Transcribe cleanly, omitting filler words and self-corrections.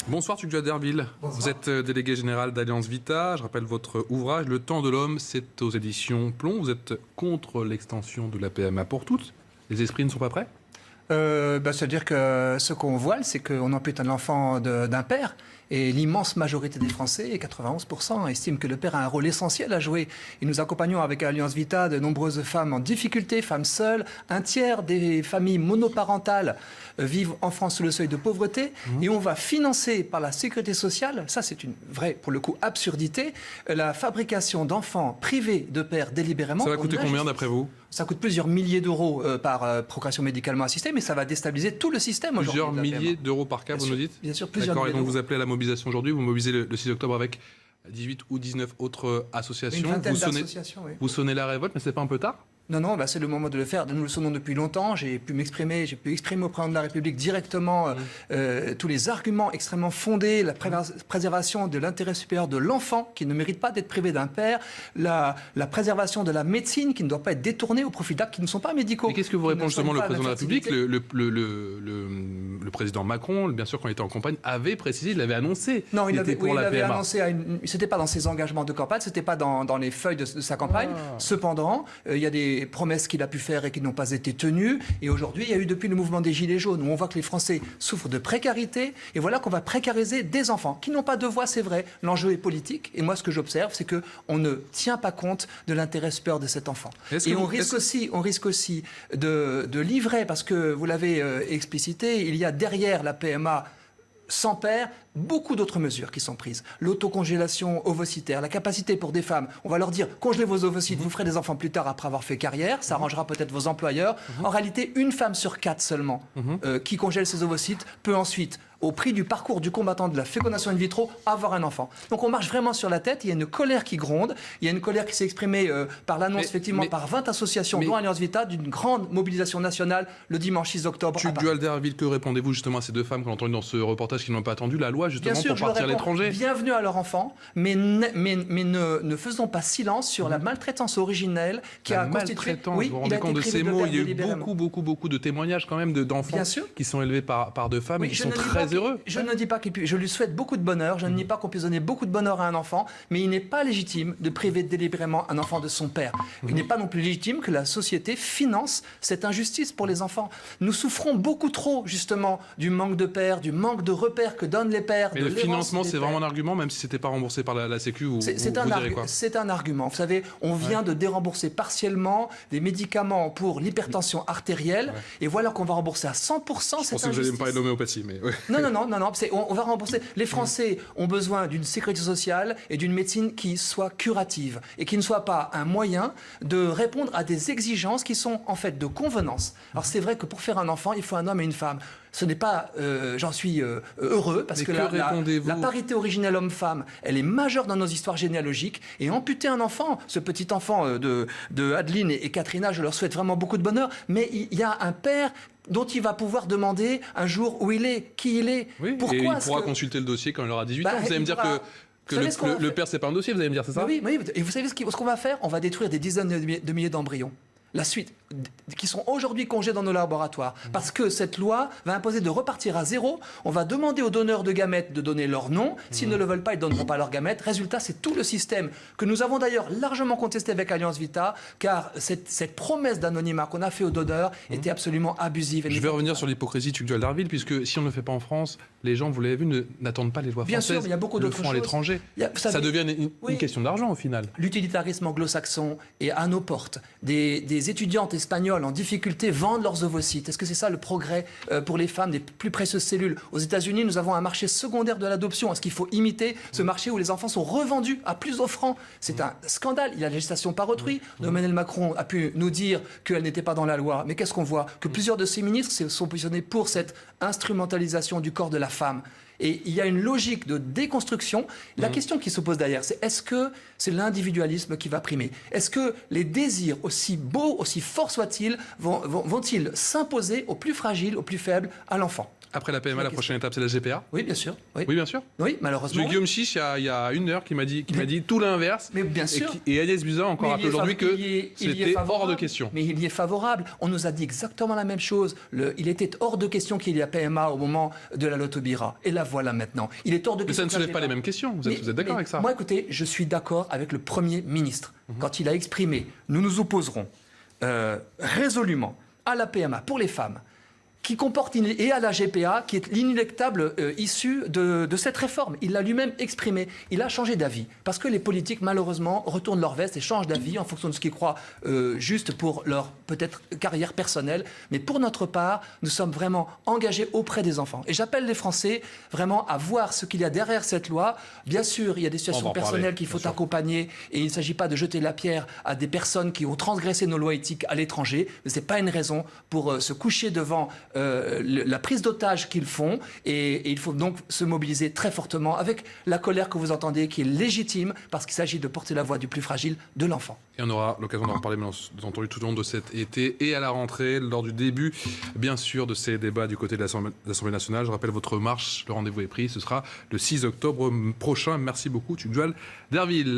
Bonsoir Tugdual Derville. Vous êtes délégué général d'Alliance Vita. Je rappelle votre ouvrage Le temps de l'homme, c'est aux éditions Plomb. Vous êtes contre l'extension de la PMA pour toutes. Les esprits ne sont pas prêts? C'est-à-dire que ce qu'on voit, c'est qu'on ampute un enfant d'un père. Et l'immense majorité des Français, 91%, estiment que le père a un rôle essentiel à jouer. Et nous accompagnons avec Alliance Vita de nombreuses femmes en difficulté, femmes seules. Un tiers des familles monoparentales vivent en France sous le seuil de pauvreté. Et on va financer par la sécurité sociale, ça c'est une vraie, pour le coup, absurdité, la fabrication d'enfants privés de pères délibérément. Ça va coûter combien d'après vous? Ça coûte plusieurs milliers d'euros par procréation médicalement assistée, mais ça va déstabiliser tout le système aujourd'hui. Plusieurs milliers d'euros par cas, vous nous dites? Bien sûr, plusieurs milliers. D'accord, et donc vous appelez à la mobilisation aujourd'hui, vous mobilisez le 6 octobre avec 18 ou 19 autres associations. Une vingtaine d'associations, oui. Vous sonnez la révolte, mais c'est pas un peu tard? Non, c'est le moment de le faire. Nous le sonnons depuis longtemps. J'ai pu exprimer au président de la République directement tous les arguments extrêmement fondés, la préservation de l'intérêt supérieur de l'enfant qui ne mérite pas d'être privé d'un père, la préservation de la médecine qui ne doit pas être détournée au profit d'actes qui ne sont pas médicaux. Et qu'est-ce que vous répond justement le président de la République? Le président Macron, bien sûr, quand il était en campagne, avait précisé, il l'avait annoncé. Non, il avait PMA. annoncé, c'était pas dans ses engagements de campagne, c'était pas dans les feuilles de sa campagne. Cependant, il y a des promesses qu'il a pu faire et qui n'ont pas été tenues. Et aujourd'hui, il y a eu depuis le mouvement des Gilets jaunes, où on voit que les Français souffrent de précarité. Et voilà qu'on va précariser des enfants qui n'ont pas de voix, c'est vrai. L'enjeu est politique. Et moi, ce que j'observe, c'est qu'on ne tient pas compte de l'intérêt supérieur de cet enfant. Et on risque aussi de livrer, parce que vous l'avez explicité, il y a derrière la PMA sans père, beaucoup d'autres mesures qui sont prises. L'autocongélation ovocitaire, la capacité pour des femmes, on va leur dire, congelez vos ovocytes, vous ferez des enfants plus tard après avoir fait carrière, ça arrangera peut-être vos employeurs. En réalité, une femme sur 4 seulement qui congèle ses ovocytes peut ensuite, au prix du parcours du combattant de la fécondation in vitro, avoir un enfant. Donc on marche vraiment sur la tête, il y a une colère qui gronde, il y a une colère qui s'est exprimée par l'annonce, effectivement, par 20 associations, dont Alliance Vita, d'une grande mobilisation nationale le dimanche 6 octobre. Tugdual Derville, que répondez-vous justement à ces deux femmes qu'on a entendues dans ce reportage qui n'ont pas attendu la loi justement pour partir à l'étranger? Bienvenue à leur enfant, mais ne faisons pas silence sur la maltraitance originelle qui a constitué... Oui, vous vous rendez compte de ces mots? Il y a eu beaucoup de témoignages quand même d'enfants qui sont élevés par deux femmes et qui sont très heureux. Je ne dis pas je lui souhaite beaucoup de bonheur, je ne dis pas qu'on puisse donner beaucoup de bonheur à un enfant, mais il n'est pas légitime de priver délibérément un enfant de son père. Il n'est pas non plus légitime que la société finance cette injustice pour les enfants. Nous souffrons beaucoup trop, justement, du manque de pères, du manque de repères que donnent les pères. Mais le financement, c'est vraiment un argument, même si ce n'était pas remboursé par la Sécu, c'est un argument. Vous savez, on vient de dérembourser partiellement des médicaments pour l'hypertension artérielle, et voilà qu'on va rembourser à 100% cette injustice. Je pensais que vous alliez me parler d'homéopathie, mais... Ouais. Non, on va rembourser. Les Français ont besoin d'une sécurité sociale et d'une médecine qui soit curative et qui ne soit pas un moyen de répondre à des exigences qui sont en fait de convenance. Alors c'est vrai que pour faire un enfant, il faut un homme et une femme. Ce n'est pas, j'en suis heureux, parce que la parité originelle homme-femme, elle est majeure dans nos histoires généalogiques. Et amputer un enfant, ce petit enfant de Adeline et Katrina, je leur souhaite vraiment beaucoup de bonheur, mais il y a un père dont il va pouvoir demander un jour où il est, qui il est. Oui, pourquoi et il pourra consulter le dossier quand il aura 18 ans. Vous allez me dire que le père, c'est pas un dossier, vous allez me dire, c'est ça? Oui, et vous savez ce qu'on va faire? On va détruire des dizaines de milliers d'embryons. La suite, qui sont aujourd'hui congés dans nos laboratoires. Parce que cette loi va imposer de repartir à zéro. On va demander aux donneurs de gamètes de donner leur nom. S'ils ne le veulent pas, ils ne donneront pas leurs gamètes. Résultat, c'est tout le système que nous avons d'ailleurs largement contesté avec Alliance Vita, car cette promesse d'anonymat qu'on a fait aux donneurs était absolument abusive. Je vais revenir sur l'hypocrisie Tugdual Derville, puisque si on ne le fait pas en France, les gens, vous l'avez vu, n'attendent pas les lois françaises. Bien sûr, mais il y a beaucoup d'autres choses. Le font à l'étranger. Ça devient une question d'argent au final. L'utilitarisme anglo-saxon est à nos portes. Des étudiantes espagnoles en difficulté vendent leurs ovocytes. Est-ce que c'est ça le progrès pour les femmes des plus précieuses cellules? Aux États-Unis, nous avons un marché secondaire de l'adoption. Est-ce qu'il faut imiter ce marché où les enfants sont revendus à plus offrant? C'est un scandale. Il y a la gestation par autrui. Emmanuel Macron a pu nous dire qu'elle n'était pas dans la loi. Mais qu'est-ce qu'on voit? Que plusieurs de ses ministres se sont positionnés pour cette instrumentalisation du corps de la femme. Et il y a une logique de déconstruction. La question qui se pose derrière, c'est est-ce que c'est l'individualisme qui va primer? Est-ce que les désirs, aussi beaux, aussi forts soient-ils, vont-ils s'imposer aux plus fragiles, aux plus faibles, à l'enfant? Après la PMA, la prochaine étape, c'est la GPA? Oui, bien sûr. Oui, bien sûr. Oui, malheureusement. J'ai Guillaume Chiche, il y a une heure, qui m'a dit tout l'inverse. Mais bien sûr. Et Agnès Buzyn a encore rappelé aujourd'hui que c'était hors de question. Mais il y est favorable. On nous a dit exactement la même chose. Il était hors de question qu'il y ait PMA au moment de la Lotto Bira. Et la voie là maintenant. Il est hors de Mais question. ça ne soulève pas les mêmes questions. Vous êtes d'accord avec ça? Moi, écoutez, je suis d'accord avec le Premier ministre quand il a exprimé « Nous nous opposerons résolument à la PMA pour les femmes ». Qui comporte, et à la GPA, qui est l'inéluctable issue de cette réforme. Il l'a lui-même exprimé. Il a changé d'avis. Parce que les politiques, malheureusement, retournent leur veste et changent d'avis en fonction de ce qu'ils croient juste pour leur, peut-être, carrière personnelle. Mais pour notre part, nous sommes vraiment engagés auprès des enfants. Et j'appelle les Français vraiment à voir ce qu'il y a derrière cette loi. Bien sûr, il y a des situations personnelles qu'il faut accompagner. Et il ne s'agit pas de jeter la pierre à des personnes qui ont transgressé nos lois éthiques à l'étranger. Mais ce n'est pas une raison pour se coucher devant la prise d'otage qu'ils font et il faut donc se mobiliser très fortement avec la colère que vous entendez qui est légitime parce qu'il s'agit de porter la voix du plus fragile, de l'enfant. Et on aura l'occasion d'en parler, bien entendu, tout au long de cet été et à la rentrée, lors du début, bien sûr, de ces débats du côté de l'Assemblée nationale. Je rappelle votre marche, le rendez-vous est pris, ce sera le 6 octobre prochain. Merci beaucoup, Tugdual Derville.